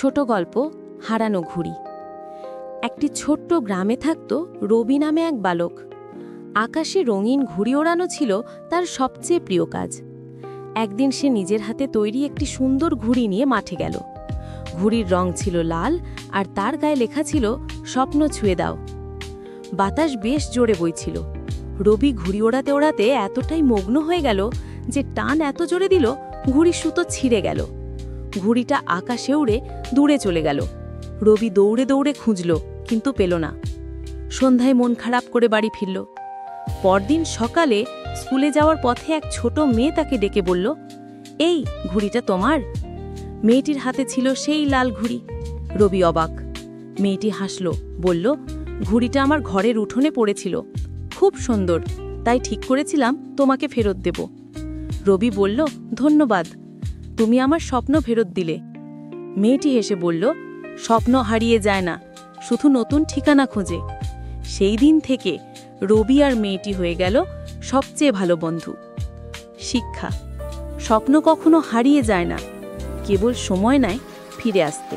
ছোট গল্প হারানো ঘুড়ি। একটি ছোট্ট গ্রামে থাকত রবি নামে এক বালক। আকাশে রঙিন ঘুড়ি ওড়ানো ছিল তার সবচেয়ে প্রিয় কাজ। একদিন সে নিজের হাতে তৈরি একটি সুন্দর ঘুড়ি নিয়ে মাঠে গেল। ঘুড়ির রং ছিল লাল, আর তার গায়ে লেখা ছিল স্বপ্ন ছুঁয়ে দাও। বাতাস বেশ জোরে বইছিল। রবি ঘুড়ি ওড়াতে ওড়াতে এতটাই মগ্ন হয়ে গেল যে টান এত জোরে দিল ঘুড়ির সুতো ছিঁড়ে গেল। ঘুড়িটা আকাশে উড়ে দূরে চলে গেল। রবি দৌড়ে দৌড়ে খুঁজল, কিন্তু পেল না। সন্ধ্যায় মন খারাপ করে বাড়ি ফিরল। পরদিন সকালে স্কুলে যাওয়ার পথে এক ছোট মেয়ে তাকে ডেকে বলল, এই ঘুড়িটা তোমার? মেয়েটির হাতে ছিল সেই লাল ঘুড়ি। রবি অবাক। মেয়েটি হাসল, বলল, ঘুড়িটা আমার ঘরের উঠোনে পড়েছিল, খুব সুন্দর, তাই ঠিক করেছিলাম তোমাকে ফেরত দেব। রবি বলল, ধন্যবাদ, তুমি আমার স্বপ্ন ফেরত দিলে। মেয়েটি হেসে বলল, স্বপ্ন হারিয়ে যায় না, শুধু নতুন ঠিকানা খোঁজে। সেই দিন থেকে রবি আর মেয়েটি হয়ে গেল সবচেয়ে ভালো বন্ধু। শিক্ষা: স্বপ্ন কখনো হারিয়ে যায় না, কেবল সময় নেয় ফিরে আসতে।